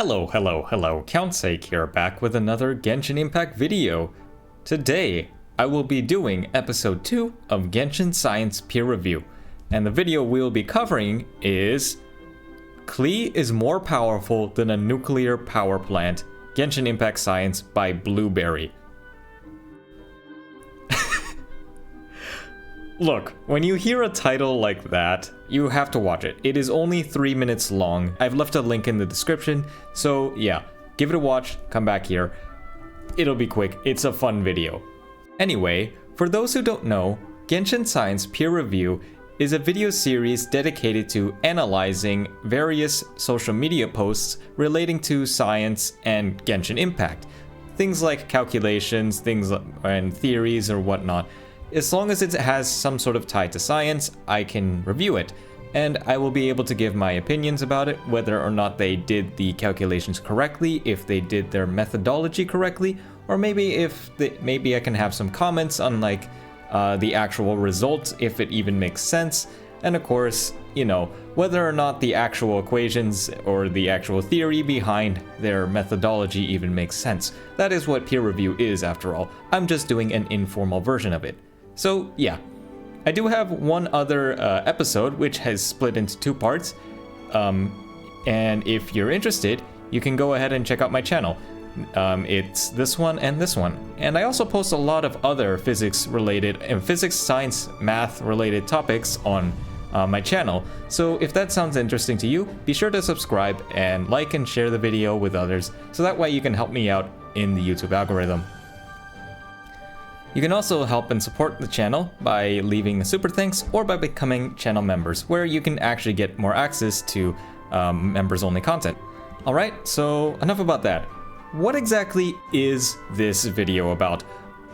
Hello, Count Sacke here, back with another Genshin Impact video. Today, I will be doing episode 2 of Genshin Science peer review, and the video we'll be covering is Klee is more powerful than a nuclear power plant, Genshin Impact Science by Blueberry. Look, when you hear a title like that, you have to watch it. It is only 3 minutes long. I've left a link in the description, so yeah, give it a watch, come back here. It'll be quick, it's a fun video. Anyway, for those who don't know, Genshin Science Peer Review is a video series dedicated to analyzing various social media posts relating to science and Genshin Impact. Things like calculations, and theories or whatnot. As long as it has some sort of tie to science, I can review it, and I will be able to give my opinions about it, whether or not they did the calculations correctly, if they did their methodology correctly, or maybe maybe I can have some comments on like the actual results, if it even makes sense, and of course, you know, whether or not the actual equations or the actual theory behind their methodology even makes sense. That is what peer review is, after all. I'm just doing an informal version of it. So yeah, I do have one other episode which has split into 2 parts, and if you're interested, you can go ahead and check out my channel. It's this one and this one, and I also post a lot of other physics related and physics, science, math related topics on my channel. So if that sounds interesting to you, be sure to subscribe and like and share the video with others, so that way you can help me out in the YouTube algorithm. You can also help and support the channel by leaving a super thanks or by becoming channel members, where you can actually get more access to members only content. Alright, so enough about that. What exactly is this video about?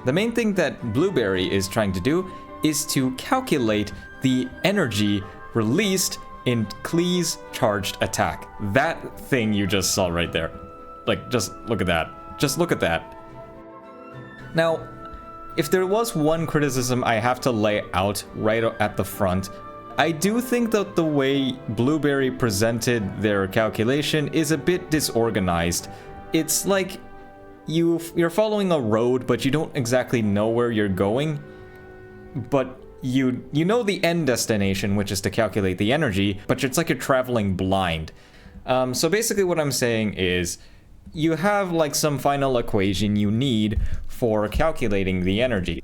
The main thing that Blueberry is trying to do is to calculate the energy released in Klee's charged attack. That thing you just saw right there. Like, just look at that. Just look at that. Now, if there was one criticism I have to lay out right at the front, I do think that the way Blueberry presented their calculation is a bit disorganized. It's like you're following a road, but you don't exactly know where you're going, but you know the end destination, which is to calculate the energy, but it's like you're traveling blind. So basically what I'm saying is, you have like some final equation you need for calculating the energy.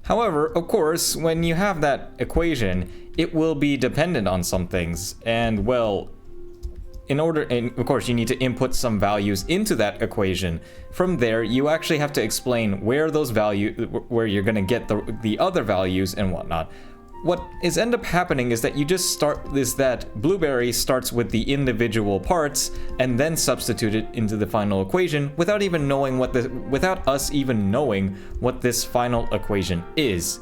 However, of course, when you have that equation, it will be dependent on some things, and well, and of course you need to input some values into that equation. From there, you actually have to explain where those where you're gonna get the other values and whatnot. What is end up happening is that Blueberry starts with the individual parts and then substitute it into the final equation without us even knowing what this final equation is.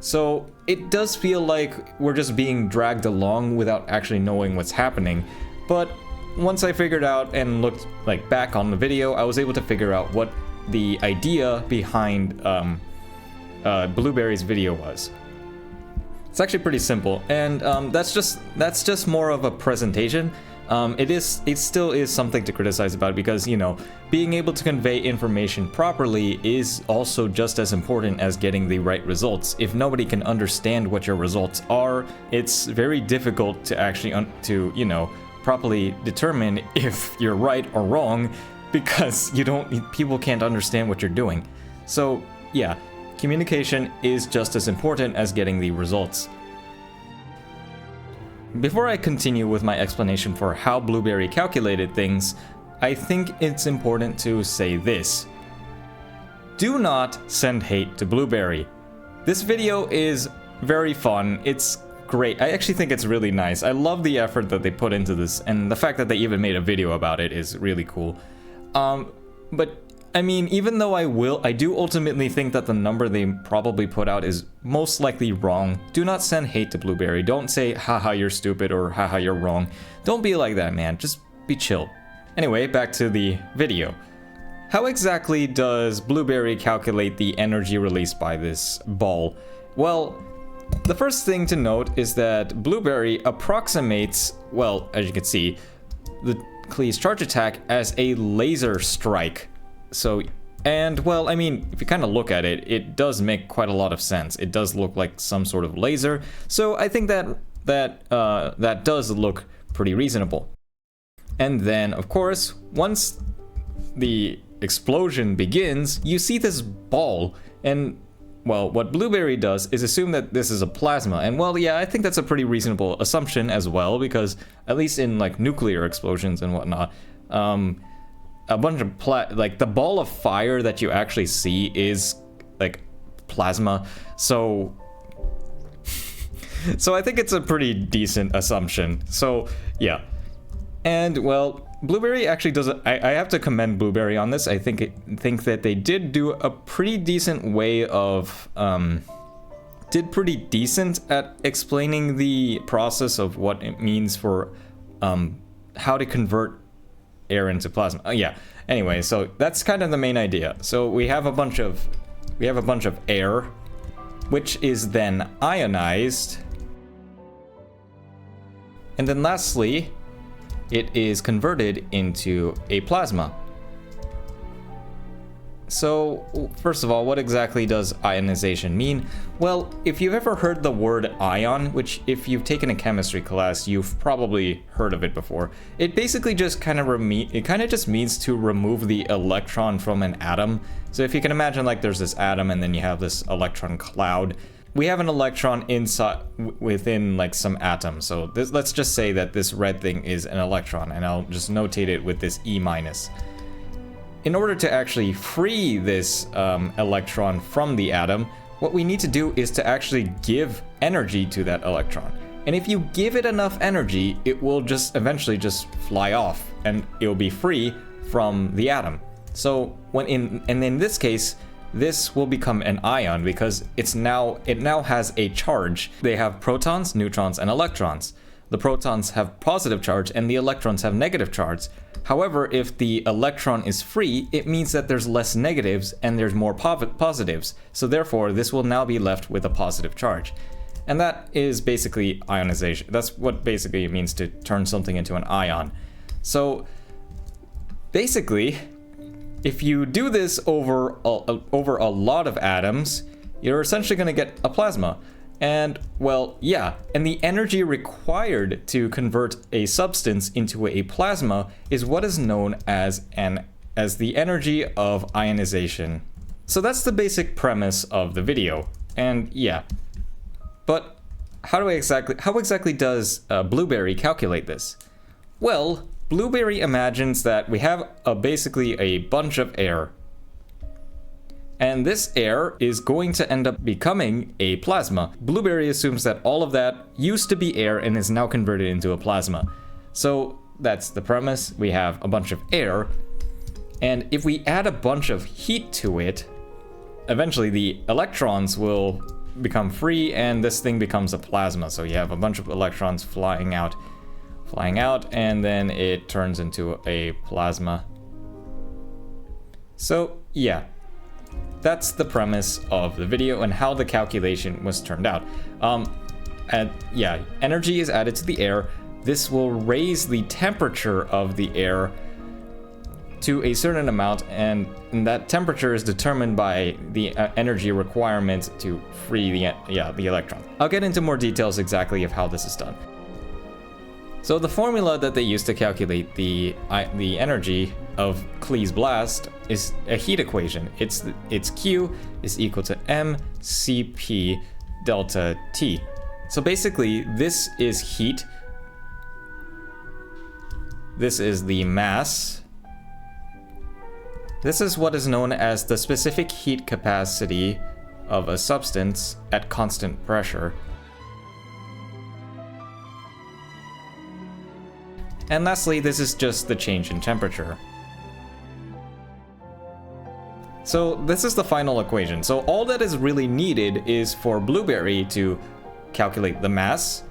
So it does feel like we're just being dragged along without actually knowing what's happening. But once I figured out and looked back on the video, I was able to figure out what the idea behind Blueberry's video was. It's actually pretty simple, and that's just more of a presentation. It still is something to criticize about, because, you know, being able to convey information properly is also just as important as getting the right results. If nobody can understand what your results are, it's very difficult to actually you know, properly determine if you're right or wrong, because people can't understand what you're doing. So yeah, communication is just as important as getting the results. Before I continue with my explanation for how Blueberry calculated things, I think it's important to say this. Do not send hate to Blueberry. This video is very fun, it's great, I actually think it's really nice. I love the effort that they put into this, and the fact that they even made a video about it is really cool. But I mean, even though I do ultimately think that the number they probably put out is most likely wrong, do not send hate to Blueberry. Don't say, haha, you're stupid, or haha, you're wrong. Don't be like that, man. Just be chill. Anyway, back to the video. How exactly does Blueberry calculate the energy released by this ball? Well, the first thing to note is that Blueberry approximates, well, as you can see, the Klee's charge attack as a laser strike. So, and well, I mean, if you kind of look at it, it does make quite a lot of sense. It does look like some sort of laser. So I think that does look pretty reasonable. And then, of course, once the explosion begins, you see this ball, and well, what Blueberry does is assume that this is a plasma. And well, yeah, I think that's a pretty reasonable assumption as well, because at least in like nuclear explosions and whatnot, a bunch of like the ball of fire that you actually see is like plasma. So I think it's a pretty decent assumption. So yeah. And well, Blueberry actually does it. I have to commend Blueberry on this. I think that they did do a pretty decent way of did pretty decent at explaining the process of what it means for how to convert air into plasma. Yeah. Anyway, so that's kind of the main idea. So we have a bunch of air, which is then ionized, and then lastly, it is converted into a plasma. So, first of all, what exactly does ionization mean? Well, if you've ever heard the word ion, which if you've taken a chemistry class, you've probably heard of it before, it basically just kind of just means to remove the electron from an atom. So if you can imagine, like, there's this atom and then you have this electron cloud. We have an electron inside within like some atom. So let's just say that this red thing is an electron, and I'll just notate it with this E-. In order to actually free this electron from the atom, what we need to do is to actually give energy to that electron. And if you give it enough energy, it will just eventually just fly off and it'll be free from the atom. So in this case, this will become an ion because it now has a charge. They have protons, neutrons, and electrons. The protons have positive charge and the electrons have negative charge. However, if the electron is free, it means that there's less negatives and there's more positives. So therefore, this will now be left with a positive charge. And that is basically ionization. That's what basically it means to turn something into an ion. So basically, if you do this over a lot of atoms, you're essentially going to get a plasma. And well, yeah, and the energy required to convert a substance into a plasma is what is known as the energy of ionization. So that's the basic premise of the video. And yeah, but how exactly does Blueberry calculate this? Well, Blueberry imagines that we have basically a bunch of air. And this air is going to end up becoming a plasma. Blueberry assumes that all of that used to be air and is now converted into a plasma. So that's the premise. We have a bunch of air, and if we add a bunch of heat to it, eventually the electrons will become free and this thing becomes a plasma. So you have a bunch of electrons flying out, and then it turns into a plasma. So yeah. That's the premise of the video and how the calculation was turned out. And yeah, energy is added to the air. This will raise the temperature of the air to a certain amount, and that temperature is determined by the energy requirement to free the electron. I'll get into more details exactly of how this is done. So the formula that they use to calculate the energy of Klee's blast is a heat equation. It's Q is equal to mCp delta T. So basically, this is heat. This is the mass. This is what is known as the specific heat capacity of a substance at constant pressure. And lastly, this is just the change in temperature. So this is the final equation. So all that is really needed is for Blueberry to calculate the mass,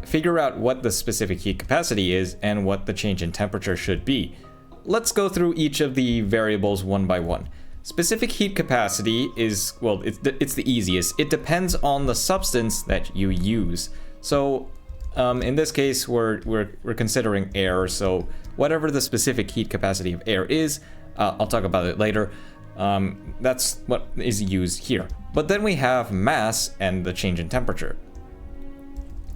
figure out what the specific heat capacity is, and what the change in temperature should be. Let's go through each of the variables one by one. Specific heat capacity is, well, it's the easiest. It depends on the substance that you use. So in this case, we're considering air, so whatever the specific heat capacity of air is, I'll talk about it later. That's what is used here. But then we have mass and the change in temperature.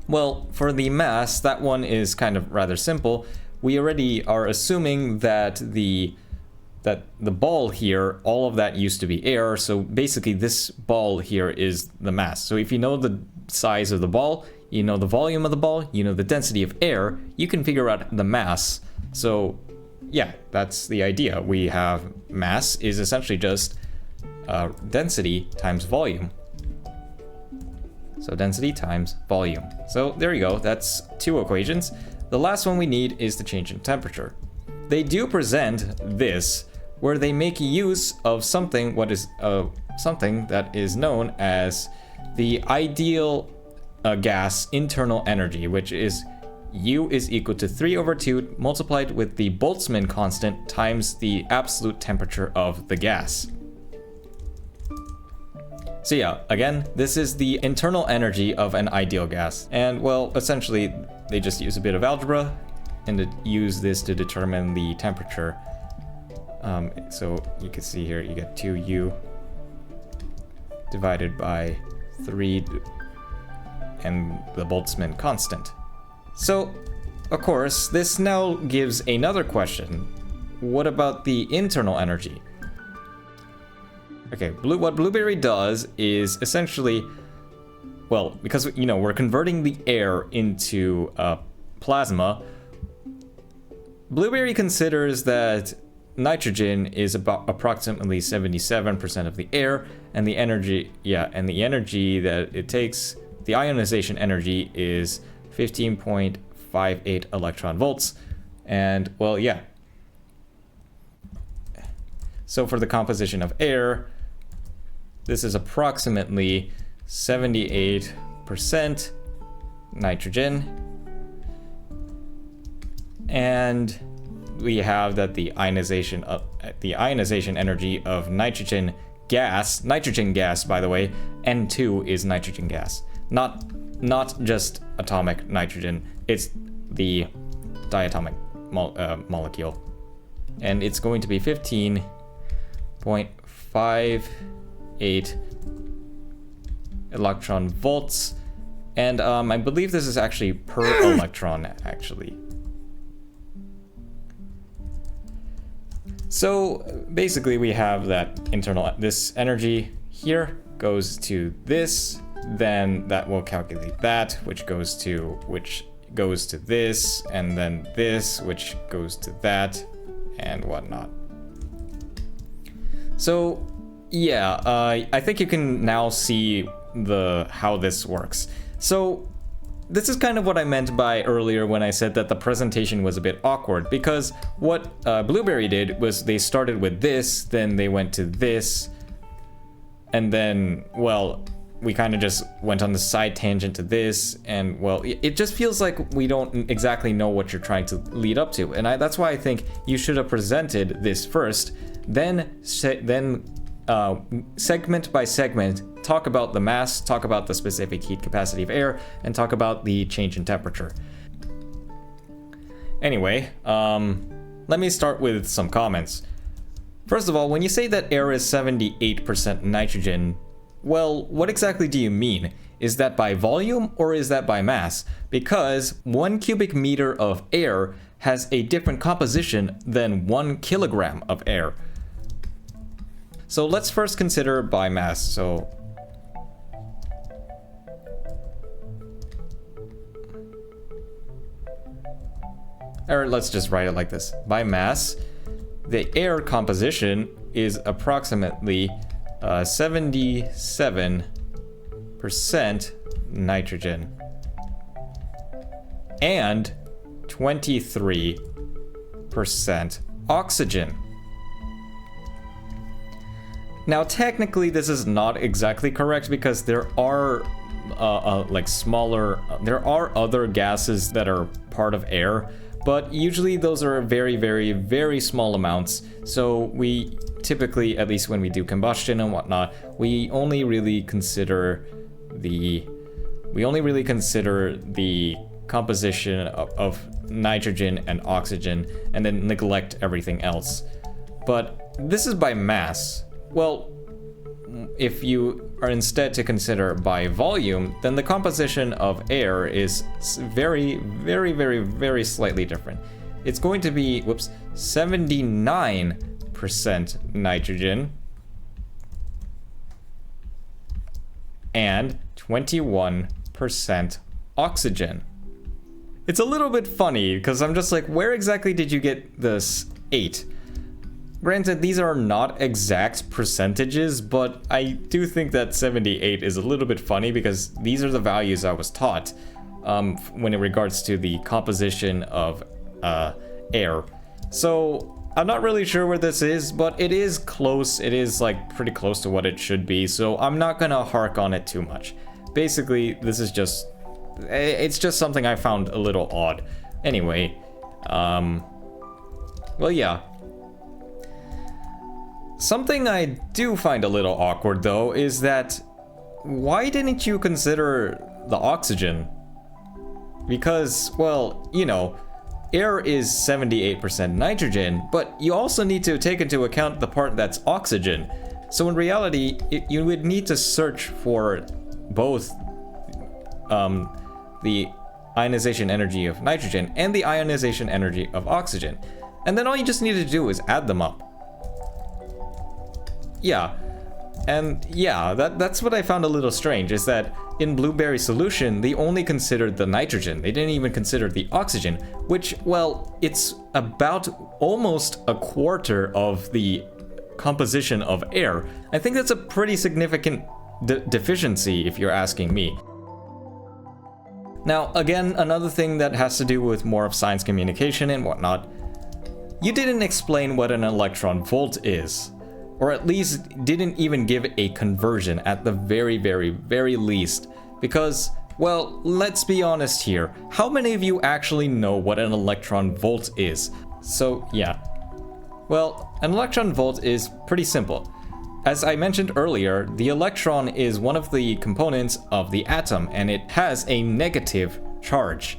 Well, for the mass, that one is kind of rather simple. We already are assuming that the ball here, all of that used to be air, so basically this ball here is the mass. So if you know the size of the ball, you know the volume of the ball, you know the density of air, you can figure out the mass. So yeah, that's the idea. We have mass is essentially just density times volume. So density times volume. So there you go, that's two equations. The last one we need is the change in temperature. They do present this, where they make use of something something that is known as the ideal gas internal energy, which is U is equal to 3/2 multiplied with the Boltzmann constant times the absolute temperature of the gas. So yeah, again, this is the internal energy of an ideal gas. And well, essentially, they just use a bit of algebra and use this to determine the temperature. So you can see here, you get 2U divided by 3 and the Boltzmann constant. So, of course, this now gives another question. What about the internal energy? Okay, what Blueberry does is essentially, well, because, you know, we're converting the air into plasma, Blueberry considers that nitrogen is about approximately 77% of the air, and the energy, that it takes, the ionization energy is 15.58 electron volts, and, well, yeah. So for the composition of air, this is approximately 78% nitrogen, and we have that the ionization energy of nitrogen gas, by the way, N2 is nitrogen gas, not just atomic nitrogen, it's the diatomic molecule, and it's going to be 15.58 electron volts, and I believe this is actually per electron, actually. So basically we have that this energy here goes to this, then that will calculate that, which goes to this, and then this, which goes to that, and whatnot. So yeah, I think you can now see how this works. So this is kind of what I meant by earlier when I said that the presentation was a bit awkward, because what Blueberry did was they started with this, then they went to this, and then, well, we kind of just went on the side tangent to this, and, well, it just feels like we don't exactly know what you're trying to lead up to, and that's why I think you should have presented this first, then segment by segment, talk about the mass, talk about the specific heat capacity of air, and talk about the change in temperature. Anyway, let me start with some comments. First of all, when you say that air is 78% nitrogen, well, what exactly do you mean? Is that by volume or is that by mass? Because 1 cubic meter of air has a different composition than 1 kilogram of air. So let's first consider by mass. So or let's just write it like this. By mass, the air composition is approximately 77% nitrogen and 23% oxygen. Now, technically, this is not exactly correct because there are there are other gases that are part of air, but usually those are very, very, very small amounts. So we typically, at least when we do combustion and whatnot, we only really consider the composition of nitrogen and oxygen and then neglect everything else. But this is by mass. Well, if you are instead to consider by volume, then the composition of air is very, very, very, very slightly different. It's going to be, 79% nitrogen and 21% oxygen. It's a little bit funny because I'm just like, where exactly did you get this 8? Granted, these are not exact percentages, but I do think that 78 is a little bit funny because these are the values I was taught when in regards to the composition of air. So I'm not really sure where this is, but it is close. It is like pretty close to what it should be, so I'm not gonna hark on it too much. Basically, this is just, it's just something I found a little odd. Anyway, well, yeah. Something I do find a little awkward though is that why didn't you consider the oxygen? Because, well, you know, air is 78% nitrogen, but you also need to take into account the part that's oxygen. So in reality, you would need to search for both the ionization energy of nitrogen and the ionization energy of oxygen. And then all you just need to do is add them up. Yeah, and yeah, that's what I found a little strange, is that in Blueberry solution, they only considered the nitrogen. They didn't even consider the oxygen, which, well, it's about almost a quarter of the composition of air. I think that's a pretty significant deficiency, if you're asking me. Now, again, another thing that has to do with more of science communication and whatnot, you didn't explain what an electron volt is. Or at least didn't even give a conversion at the very, very, very least. Because, well, let's be honest here. How many of you actually know what an electron volt is? So, yeah. Well, an electron volt is pretty simple. As I mentioned earlier, the electron is one of the components of the atom, and it has a negative charge.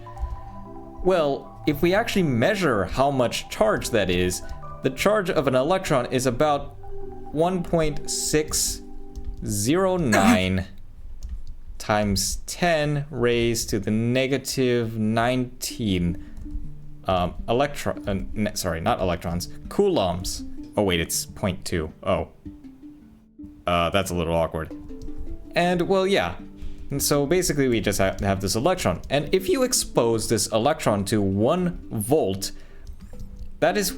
Well, if we actually measure how much charge that is, the charge of an electron is about 1.609 times 10 raised to the negative 19 coulombs. Oh wait, it's 0.2. Oh. That's a little awkward. And well, yeah. And so basically we just have this electron. And if you expose this electron to 1 volt, that is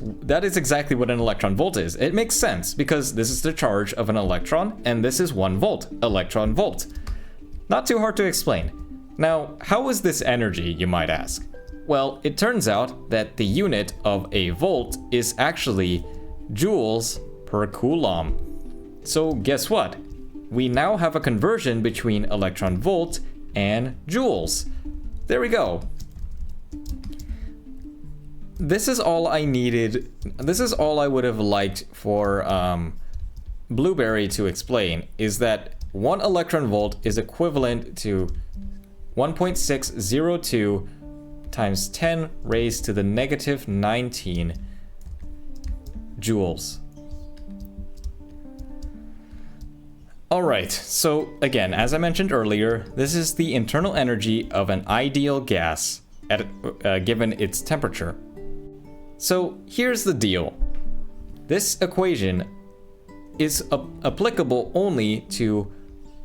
exactly what an electron volt is. It makes sense because this is the charge of an electron and this is 1 volt, electron volt. Not too hard to explain. Now, how is this energy, you might ask? Well, it turns out that the unit of a volt is actually joules per coulomb. So guess what? We now have a conversion between electron volt and joules. There we go. This is all I needed. This is all I would have liked for Blueberry to explain, is that 1 electron volt is equivalent to 1.602 times 10 raised to the negative 19 joules. Alright, so again, as I mentioned earlier, this is the internal energy of an ideal gas at given its temperature. So here's the deal. This equation is applicable only to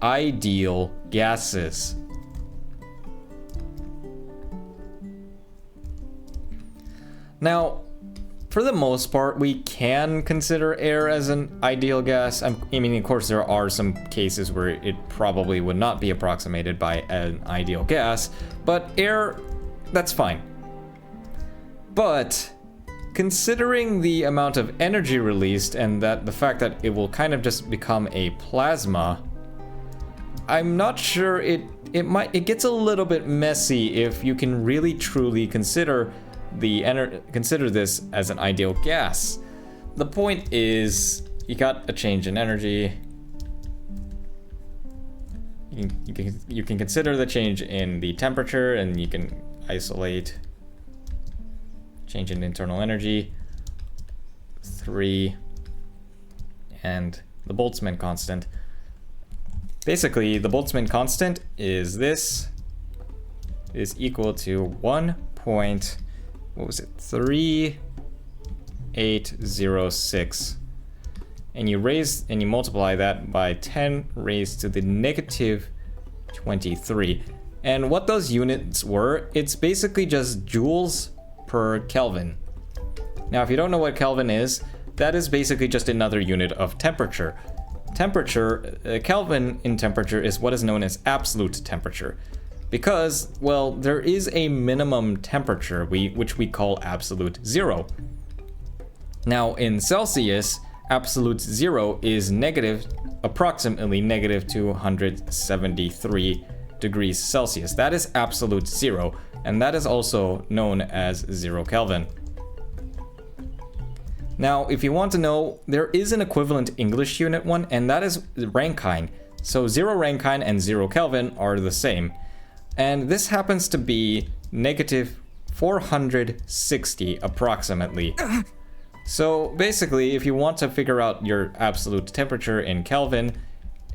ideal gases. Now, for the most part, we can consider air as an ideal gas. I mean, of course, there are some cases where it probably would not be approximated by an ideal gas, but air, that's fine. But considering the amount of energy released and the fact that it will kind of just become a plasma, I'm not sure it gets a little bit messy if you can really truly consider this as an ideal gas. The point is, you got a change in energy. You can consider the change in the temperature, and you can isolate, change in internal energy, 3, and the Boltzmann constant. Basically, the Boltzmann constant is this, is equal to 1.3806, and you multiply that by 10 raised to the negative 23. And what those units were, it's basically just joules per Kelvin. Now, if you don't know what Kelvin is, that is basically just another unit of temperature. Kelvin in temperature is what is known as absolute temperature. Because, well, there is a minimum temperature, which we call absolute zero. Now, in Celsius, absolute zero is approximately negative 273 degrees Celsius. That is absolute zero, and that is also known as 0 Kelvin. Now, if you want to know, there is an equivalent English unit one, and that is Rankine. So 0 Rankine and 0 Kelvin are the same. And this happens to be negative 460 approximately. So basically, if you want to figure out your absolute temperature in Kelvin,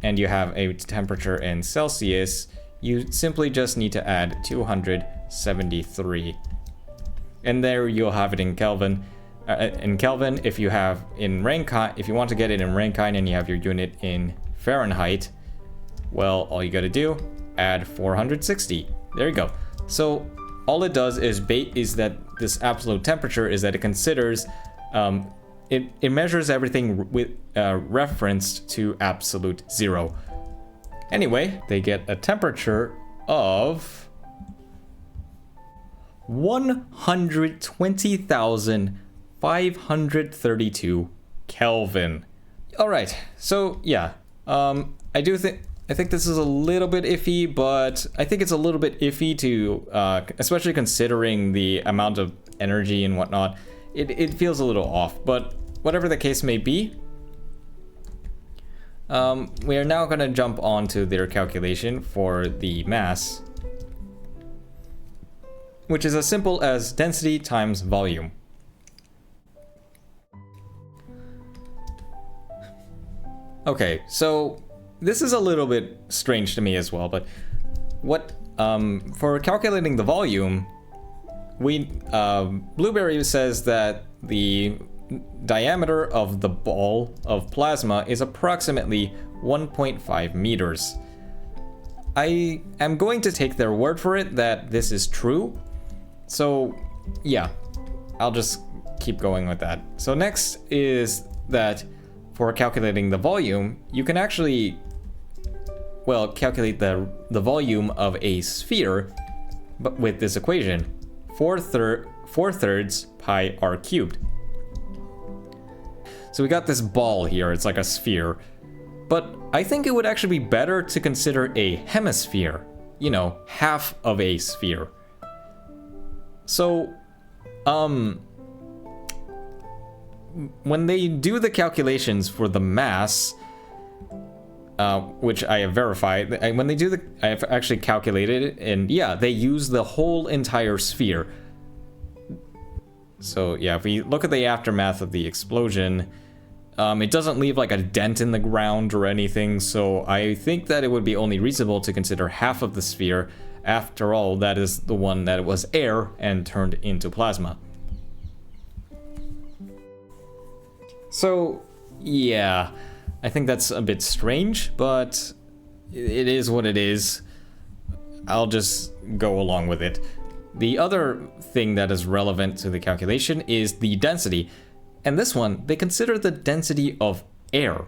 and you have a temperature in Celsius, you simply just need to add 273. And there you'll have it in Kelvin. If you have in Rankine, if you want to get it in Rankine and you have your unit in Fahrenheit, well, all you gotta do, add 460. There you go. So all it does is that this absolute temperature is that it considers, it measures everything with referenced to absolute zero. Anyway, they get a temperature of 120,532 Kelvin. All right, so yeah, I think this is a little bit iffy, but I think it's a little bit iffy to, especially considering the amount of energy and whatnot. It feels a little off, but whatever the case may be, we are now going to jump on to their calculation for the mass, which is as simple as density times volume. Okay, so this is a little bit strange to me as well, but for calculating the volume, Blueberry says that the diameter of the ball of plasma is approximately 1.5 meters. I am going to take their word for it that this is true. So yeah, I'll just keep going with that. So next is that for calculating the volume, you can actually, well, calculate the volume of a sphere, but with this equation, 4/3 pi r cubed. So we got this ball here, it's like a sphere, but I think it would actually be better to consider a hemisphere, you know, half of a sphere. So, when they do the calculations for the mass, which I have verified, I have actually calculated it, and yeah, they use the whole entire sphere. So yeah, if we look at the aftermath of the explosion, it doesn't leave like a dent in the ground or anything, so I think that it would be only reasonable to consider half of the sphere. After all, that is the one that was air and turned into plasma. So yeah, I think that's a bit strange, but it is what it is. I'll just go along with it. The other thing that is relevant to the calculation is the density. And this one, they consider the density of air.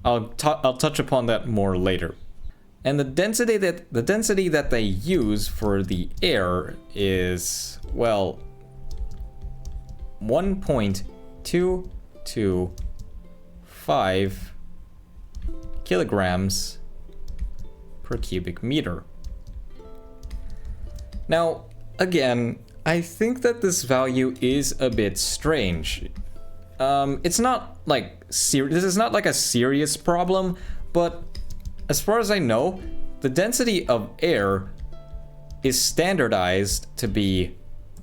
I'll touch upon that more later. And the density that they use for the air is, well, 1.225 kilograms per cubic meter. Now, again, I think that this value is a bit strange. It's not like this is not like a serious problem, but as far as I know, the density of air is standardized to be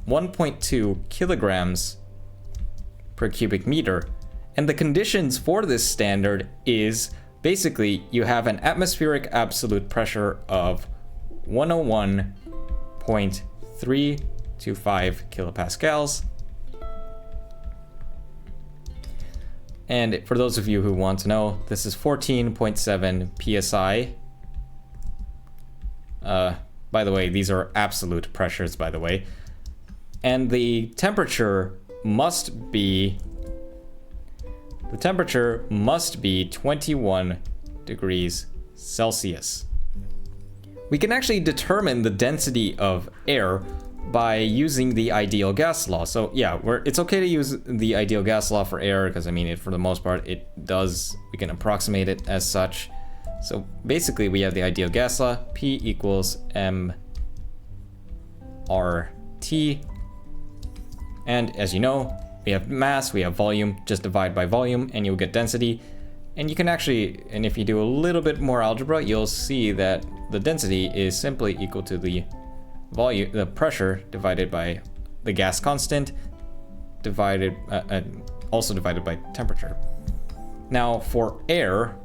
1.2 kilograms per cubic meter. And the conditions for this standard is basically you have an atmospheric absolute pressure of 101.325 kilopascals. And for those of you who want to know, this is 14.7 psi. By the way, these are absolute pressures, by the way. And the temperature must be 21 degrees Celsius. We can actually determine the density of air by using the ideal gas law. So yeah, it's okay to use the ideal gas law for air because I mean, for the most part, we can approximate it as such. So basically we have the ideal gas law, P equals M RT. And as you know, we have mass, we have volume, just divide by volume and you'll get density. And you can actually, and if you do a little bit more algebra, you'll see that the density is simply equal to the volume, the pressure divided by the gas constant, also divided by temperature. Now for air,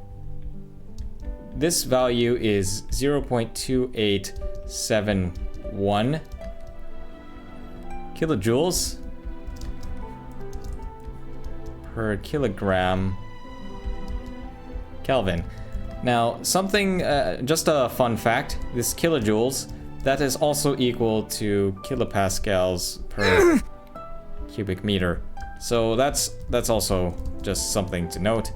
this value is 0.2871 kilojoules per kilogram Kelvin. Now something, just a fun fact, this kilojoules, that is also equal to kilopascals per cubic meter. So that's also just something to note.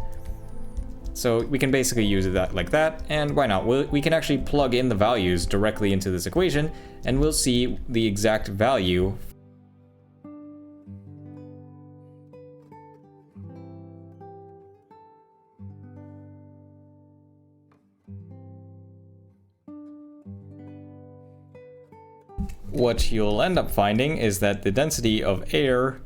So we can basically use that like that, and why not? We can actually plug in the values directly into this equation, and we'll see the exact value. What you'll end up finding is that the density of air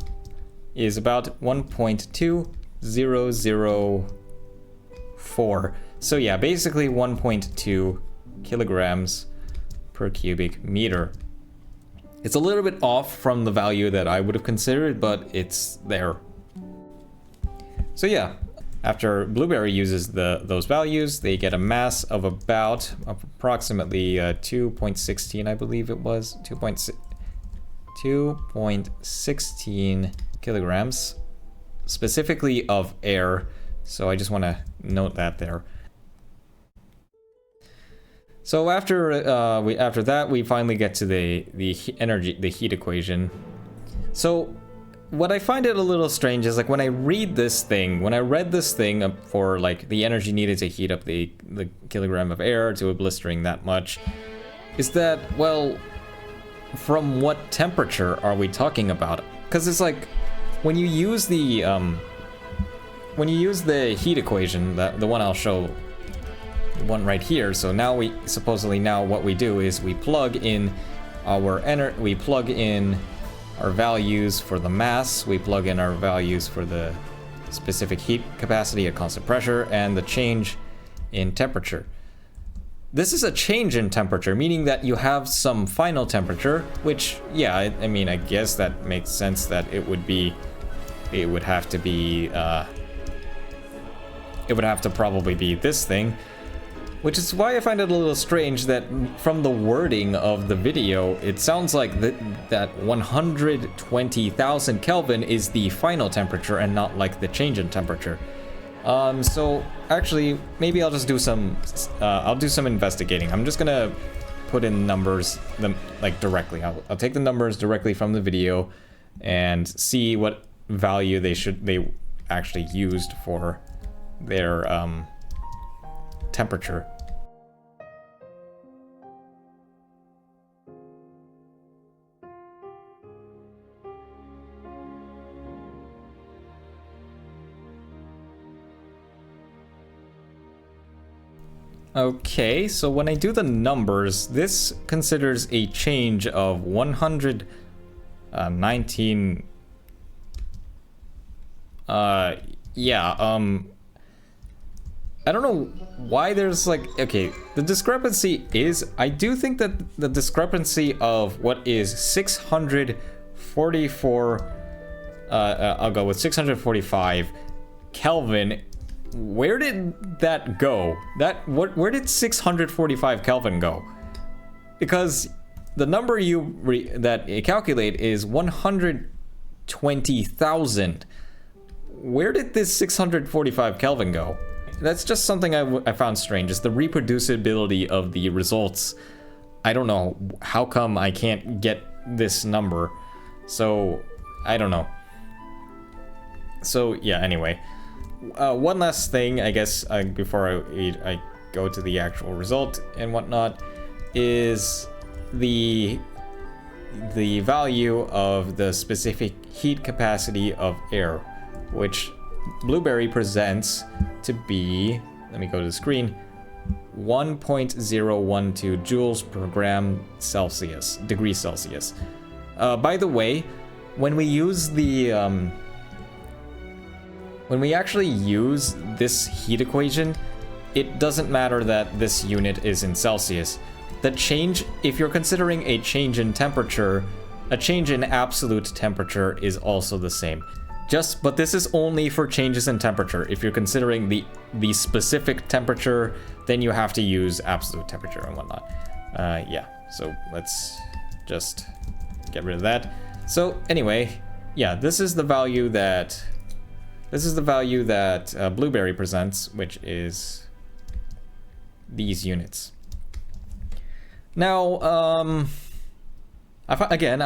is about 1.2004. So yeah, basically 1.2 kilograms per cubic meter. It's a little bit off from the value that I would have considered, but it's there. So yeah, after Blueberry uses those values, they get a mass of about approximately 2.16, I believe it was, 2.16 kilograms, specifically of air. So I just want to note that there. So after that, we finally get to the heat equation. So what I find it a little strange is like when I read this thing, for like the energy needed to heat up the kilogram of air to a blistering that much, is that, well, from what temperature are we talking about? Because it's like when you use the heat equation, the one I'll show, the one right here. So now what we do is we plug in our our values for the mass, we plug in our values for the specific heat capacity at constant pressure, and the change in temperature. This is a change in temperature, meaning that you have some final temperature, which, yeah, I mean, I guess that makes sense that it would have to probably be this thing. Which is why I find it a little strange that from the wording of the video, it sounds like that 120,000 Kelvin is the final temperature and not like the change in temperature. So actually, maybe I'll just do some investigating. I'm just gonna put in numbers like directly. I'll take the numbers directly from the video and see what value they actually used for their temperature. Okay, so when I do the numbers, this considers a change of 119. I don't know why there's like, okay, the discrepancy is, I do think that the discrepancy of what is 644, I'll go with 645 Kelvin. Where did that go? Where did 645 Kelvin go? Because the number that you calculate is 120,000. Where did this 645 Kelvin go? That's just something I found strange, is the reproducibility of the results. I don't know how come I can't get this number. So, I don't know. So, yeah, anyway. One last thing, I guess, before I go to the actual result and whatnot, is the value of the specific heat capacity of air, which Blueberry presents to be, let me go to the screen, 1.012 joules per gram Celsius, degrees Celsius. By the way, when we use the, when we actually use this heat equation, it doesn't matter that this unit is in Celsius. The change, if you're considering a change in temperature, a change in absolute temperature is also the same. But this is only for changes in temperature. If you're considering the specific temperature, then you have to use absolute temperature and whatnot. Yeah, so let's just get rid of that. So anyway, yeah, this is the value that Blueberry presents, which is these units. Now, I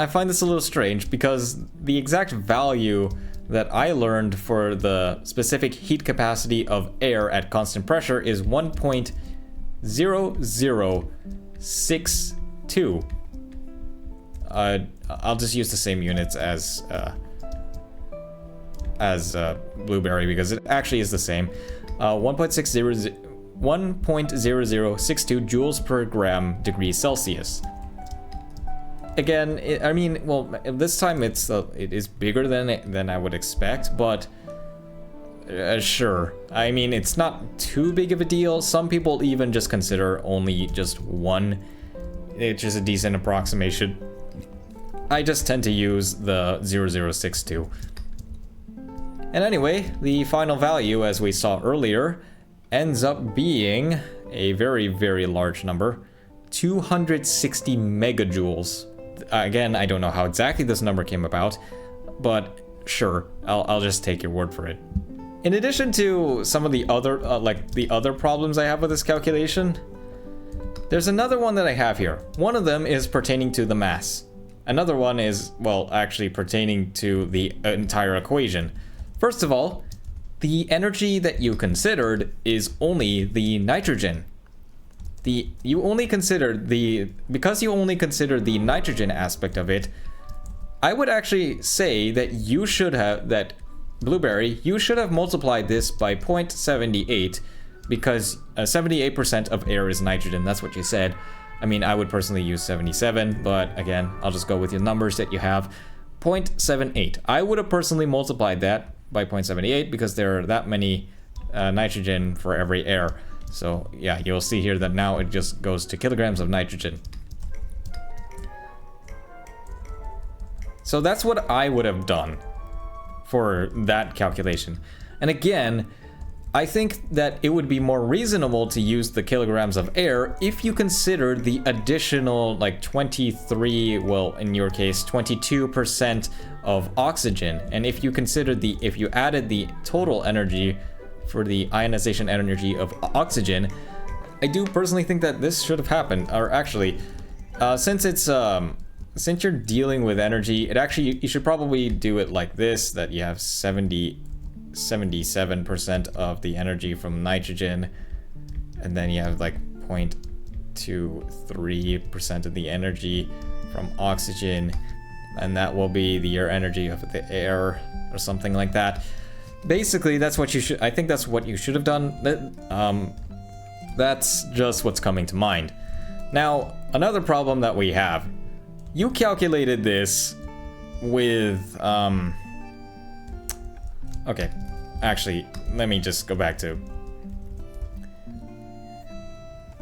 find this a little strange because the exact value that I learned for the specific heat capacity of air at constant pressure is 1.0062. I'll just use the same units as Blueberry because it actually is the same. 1.0062 joules per gram degrees Celsius. Again, I mean, well, this time it is bigger than I would expect, but sure. I mean, it's not too big of a deal. Some people even just consider only just one. It's just a decent approximation. I just tend to use the 0062. And anyway, the final value, as we saw earlier, ends up being a very, very large number, 260 megajoules. Again, I don't know how exactly this number came about, but sure, I'll just take your word for it. In addition to some of the other, the other problems I have with this calculation, there's another one that I have here. One of them is pertaining to the mass. Another one is, well, actually pertaining to the entire equation. First of all, the energy that you considered is only the nitrogen. Because you only considered the nitrogen aspect of it, I would actually say that Blueberry, you should have multiplied this by 0.78 because 78% of air is nitrogen. That's what you said. I mean, I would personally use 77, but again, I'll just go with your numbers that you have. 0.78. I would have personally multiplied that by 0.78 because there are that many nitrogen for every air. So yeah, you'll see here that now it just goes to kilograms of nitrogen. So that's what I would have done for that calculation. And again, I think that it would be more reasonable to use the kilograms of air if you consider the additional like 23, well, in your case, 22% of oxygen. And if you consider if you added the total energy for the ionization energy of oxygen, I do personally think that this should have happened. Or actually, since you're dealing with energy, you should probably do it like this, that you have 77% of the energy from nitrogen, and then you have like 0.23% of the energy from oxygen, and that will be your energy of the air or something like that. Basically, that's what you should. I think that's what you should have done. That's just what's coming to mind. Now, another problem that we have. You calculated this with okay. Actually, let me just go back to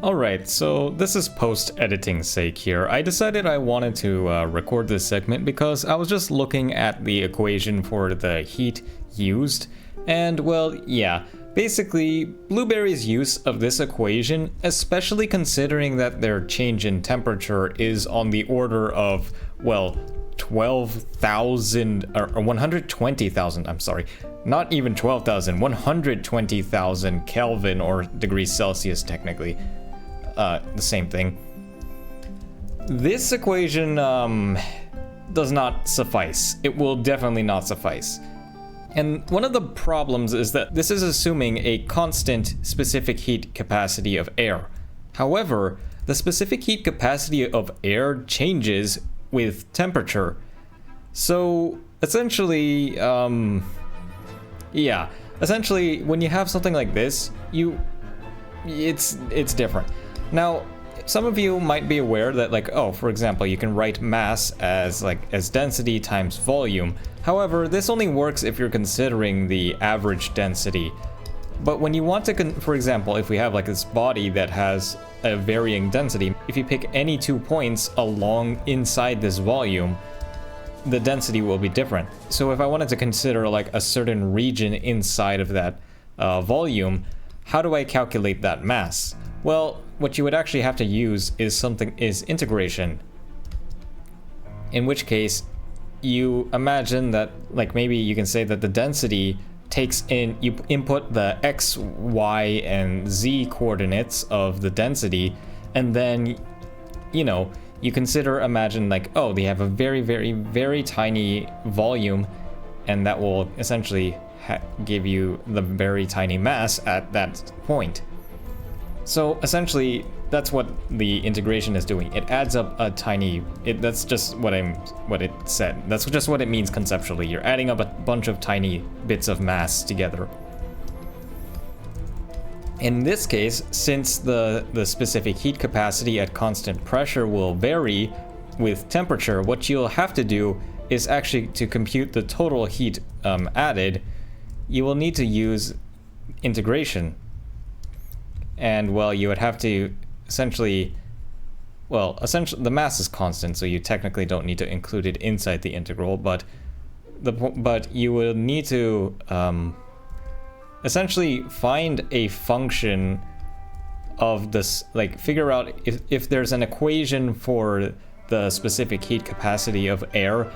Alright, so this is post-editing sake here. I decided I wanted to record this segment because I was just looking at the equation for the heat used, and well, yeah, basically, Blueberry's use of this equation, especially considering that their change in temperature is on the order of, well, 12,000, or 120,000, I'm sorry, not even 12,000, 120,000 Kelvin or degrees Celsius technically, the same thing. This equation does not suffice. It will definitely not suffice. And one of the problems is that this is assuming a constant specific heat capacity of air. However, the specific heat capacity of air changes with temperature. So essentially, yeah, essentially when you have something like this, it's different. Now, some of you might be aware that, like, oh, for example, you can write mass as density times volume. However, this only works if you're considering the average density. But when you want to, for example, if we have like this body that has a varying density, if you pick any 2 points along inside this volume, the density will be different. So if I wanted to consider like a certain region inside of that volume, how do I calculate that mass? Well, what you would actually have to use is integration. In which case, you imagine that, like, maybe you can say that the density takes in, you input the x, y, and z coordinates of the density, and then, you know, you imagine like, oh, they have a very, very, very tiny volume, and that will essentially give you the very tiny mass at that point. So essentially, that's what the integration is doing. It adds up a tiny. That's just what it said. That's just what it means conceptually. You're adding up a bunch of tiny bits of mass together. In this case, since the specific heat capacity at constant pressure will vary with temperature, what you'll have to do is actually to compute the total heat added, you will need to use integration. And well, you would have to essentially the mass is constant, so you technically don't need to include it inside the integral, but you will need to essentially find a function of this, like figure out if there's an equation for the specific heat capacity of air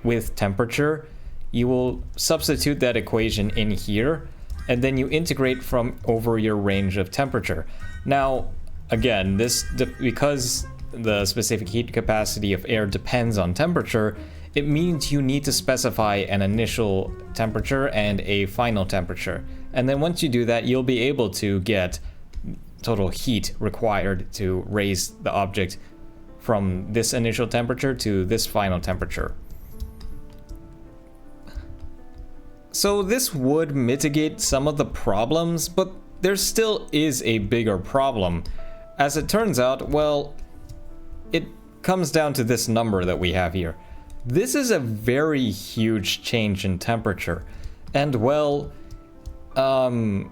with temperature. You will substitute that equation in here, and then you integrate from over your range of temperature. Now, again, because the specific heat capacity of air depends on temperature, it means you need to specify an initial temperature and a final temperature. And then once you do that, you'll be able to get total heat required to raise the object from this initial temperature to this final temperature. So this would mitigate some of the problems, but there still is a bigger problem. As it turns out, well, it comes down to this number that we have here. This is a very huge change in temperature. And well, I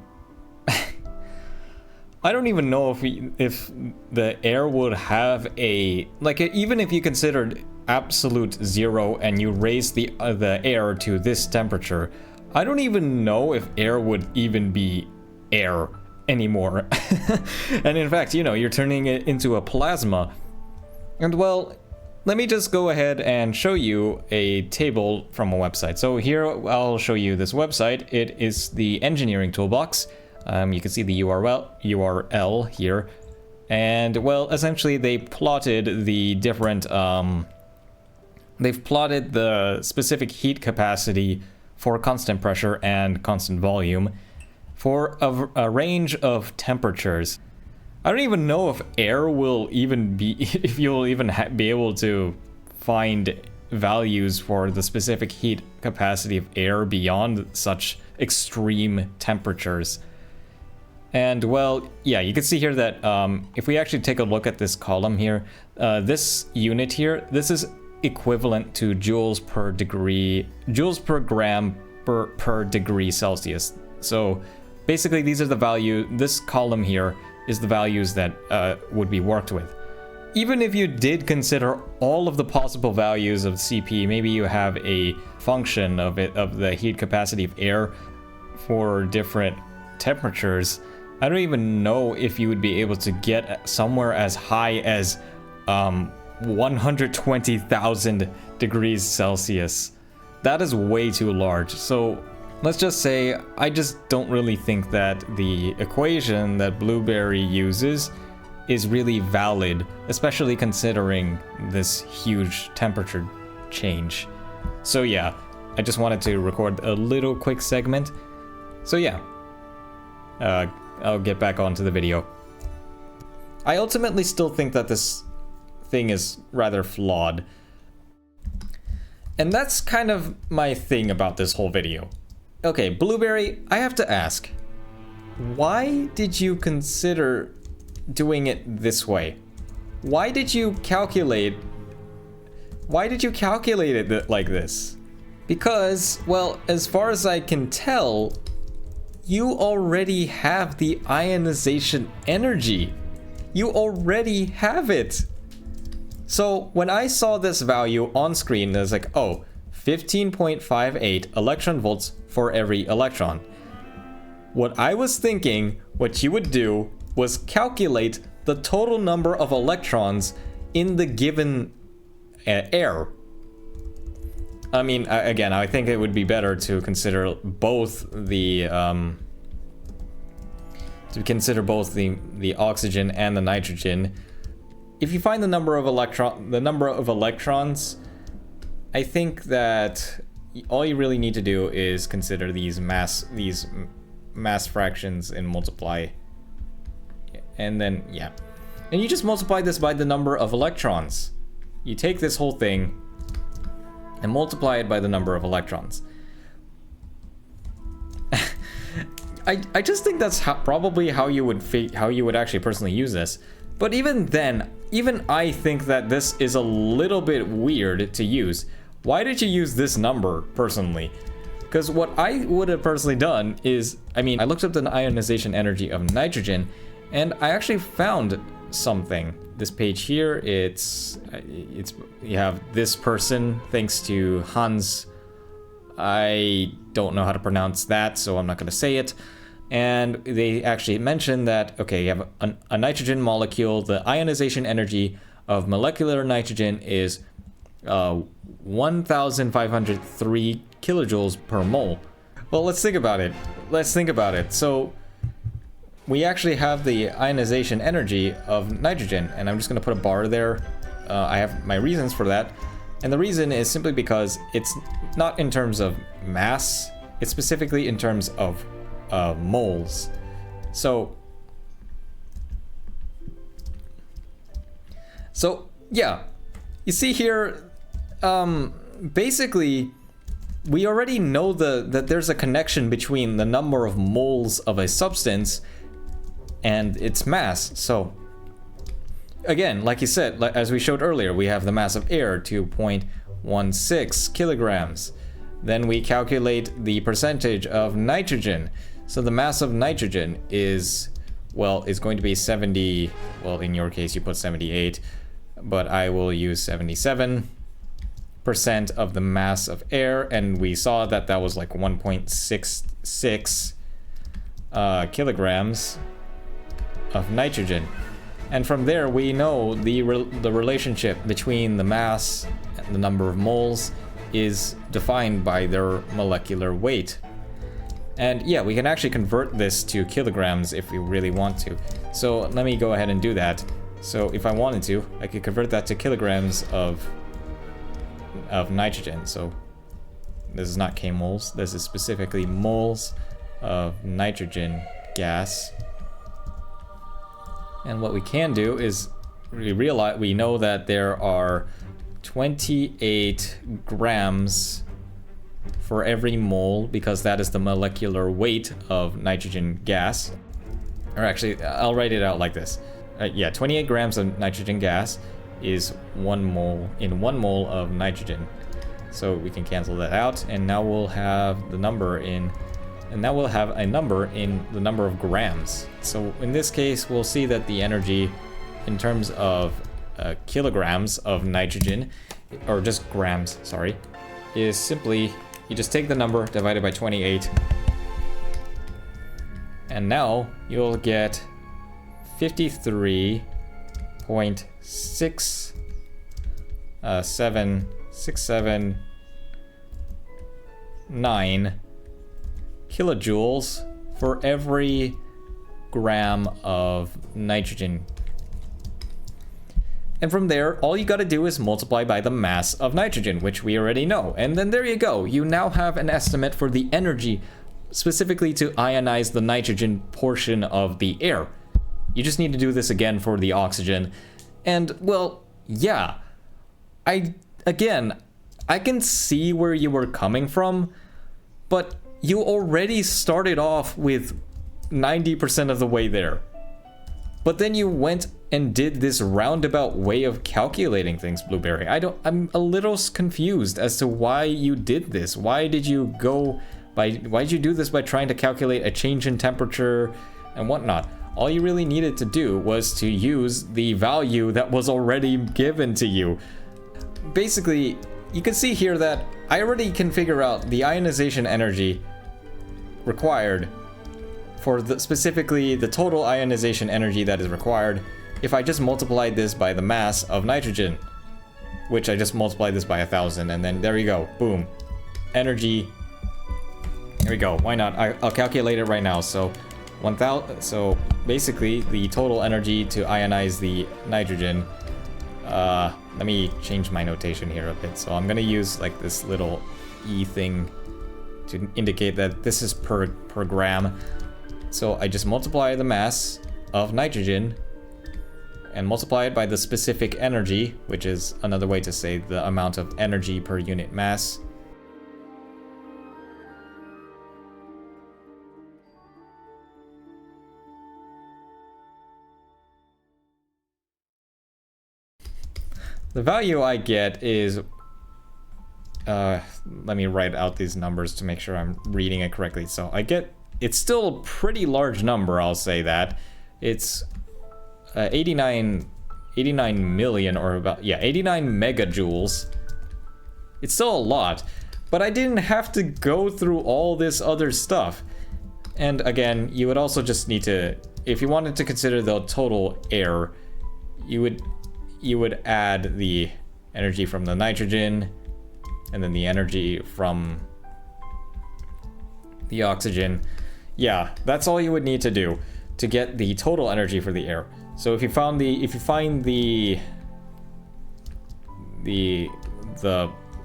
don't even know if the air would have a, like, even if you considered absolute zero and you raise the air to this temperature, I don't even know if air would even be air anymore. And in fact, you know, you're turning it into a plasma. And well, let me just go ahead and show you a table from a website. So here I'll show you this website. It is the engineering toolbox. You can see the URL here. And well, essentially they plotted the different, they've plotted the specific heat capacity for constant pressure and constant volume for a range of temperatures. I don't even know if air will even be, if you'll even be able to find values for the specific heat capacity of air beyond such extreme temperatures. And well, yeah, you can see here that if we actually take a look at this column here, this unit here, this is equivalent to joules per gram per degree Celsius. So basically these are the value, this column here is the values that would be worked with. Even if you did consider all of the possible values of CP, maybe you have a function of the heat capacity of air for different temperatures, I don't even know if you would be able to get somewhere as high as 120,000 degrees Celsius. That is way too large. So let's just say I just don't really think that the equation that Blueberry uses is really valid, especially considering this huge temperature change. So yeah, I just wanted to record a little quick segment. So yeah, I'll get back onto the video. I ultimately still think that this thing is rather flawed. And that's kind of my thing about this whole video. Okay, Blueberry, I have to ask, why did you consider doing it this way? Why did you calculate it like this? Because, well, as far as I can tell, you already have the ionization energy. You already have it. So when I saw this value on screen, I was like, oh, 15.58 electron volts for every electron. What I was thinking, what you would do was calculate the total number of electrons in the given air. I mean, again, I think it would be better to consider both the oxygen and the nitrogen. If you find the number of electrons, I think that all you really need to do is consider these mass fractions and multiply. And then, yeah. And you just multiply this by the number of electrons. You take this whole thing and multiply it by the number of electrons. I just think that's probably how you would actually personally use this. But even then, even I think that this is a little bit weird to use. Why did you use this number personally? Because what I would have personally done is, I mean, I looked up the ionization energy of nitrogen, and I actually found something. This page here, you have this person, thanks to Hans. I don't know how to pronounce that, so I'm not going to say it. And they actually mentioned that, okay, you have a nitrogen molecule. The ionization energy of molecular nitrogen is 1,503 kilojoules per mole. Well, let's think about it. So we actually have the ionization energy of nitrogen, and I'm just going to put a bar there. I have my reasons for that. And the reason is simply because it's not in terms of mass, it's specifically in terms of moles. So yeah, you see here, basically we already know that there's a connection between the number of moles of a substance and its mass. So again, like you said, as we showed earlier, we have the mass of air, 2.16 kilograms. Then we calculate the percentage of nitrogen. So the mass of nitrogen is going to be 70, well, in your case you put 78, but I will use 77% of the mass of air, and we saw that that was like 1.66 kilograms of nitrogen. And from there we know the relationship between the mass and the number of moles is defined by their molecular weight. And yeah, we can actually convert this to kilograms if we really want to. So let me go ahead and do that. So if I wanted to, I could convert that to kilograms of nitrogen. So this is not kmoles, this is specifically moles of nitrogen gas. And what we can do is we know that there are 28 grams for every mole, because that is the molecular weight of nitrogen gas. Or actually, I'll write it out like this. Yeah, 28 grams of nitrogen gas is 1 mole of nitrogen. So we can cancel that out, and now we'll have the number in and that will have a number in the number of grams. So in this case, we'll see that the energy in terms of kilograms of nitrogen, or just grams, sorry, is simply, you just take the number divided by 28, and now you'll get 53.67679 kilojoules for every gram of nitrogen. And from there, all you gotta do is multiply by the mass of nitrogen, which we already know. And then there you go. You now have an estimate for the energy specifically to ionize the nitrogen portion of the air. You just need to do this again for the oxygen. And, well, yeah. I can see where you were coming from, but you already started off with 90% of the way there. But then you went and did this roundabout way of calculating things, Blueberry. I'm a little confused as to why you did this. Why did you do this by trying to calculate a change in temperature and whatnot? All you really needed to do was to use the value that was already given to you. Basically, you can see here that I already can figure out the ionization energy required for specifically the total ionization energy that is required if I just multiplied this by the mass of nitrogen, which I just multiplied this by 1,000, and then there you go, boom, energy. There we go. Why not? I'll calculate it right now. So 1,000. So basically, the total energy to ionize the nitrogen. Let me change my notation here a bit. So I'm gonna use like this little E thing to indicate that this is per gram. So I just multiply the mass of nitrogen and multiply it by the specific energy, which is another way to say the amount of energy per unit mass. The value I get is, let me write out these numbers to make sure I'm reading it correctly. So I get, it's still a pretty large number, I'll say that. It's 89 million, or about, yeah, 89 megajoules. It's still a lot, but I didn't have to go through all this other stuff. And again, you would also just need to, if you wanted to consider the total air, you would add the energy from the nitrogen and then the energy from the oxygen. Yeah, that's all you would need to do to get the total energy for the air. So if you find the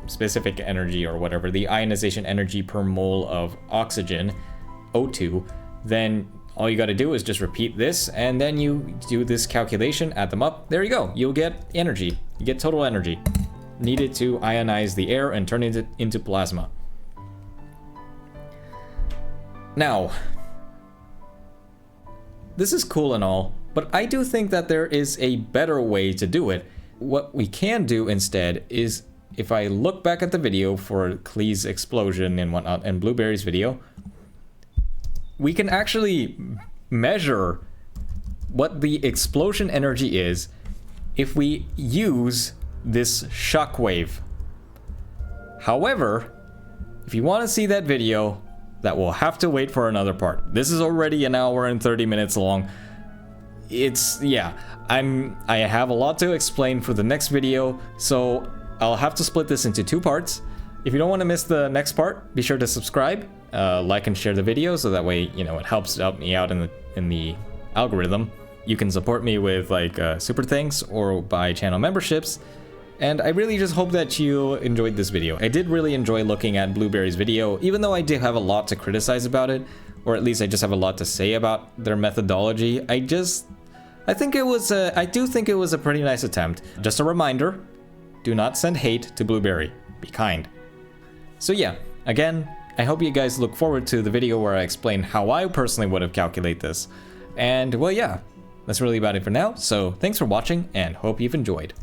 specific energy or whatever, the ionization energy per mole of oxygen, O2, then all you got to do is just repeat this, and then you do this calculation, add them up. There you go. You'll get energy. You get total energy needed to ionize the air and turn it into plasma. Now, this is cool and all, but I do think that there is a better way to do it. What we can do instead is, if I look back at the video for Klee's explosion and whatnot, and Blueberry's video, we can actually measure what the explosion energy is if we use this shockwave. However, if you want to see that video, that will have to wait for another part. This is already an hour and 30 minutes long. I have a lot to explain for the next video, so I'll have to split this into 2 parts. If you don't want to miss the next part, be sure to subscribe, like and share the video, so that way, you know, it helps me out in the algorithm. You can support me with like super thanks or buy channel memberships. And I really just hope that you enjoyed this video. I did really enjoy looking at Blueberry's video, even though I did have a lot to criticize about it, or at least I just have a lot to say about their methodology. I do think it was a pretty nice attempt. Just a reminder, do not send hate to Blueberry. Be kind. So yeah, again, I hope you guys look forward to the video where I explain how I personally would have calculated this. And well, yeah, that's really about it for now. So thanks for watching and hope you've enjoyed.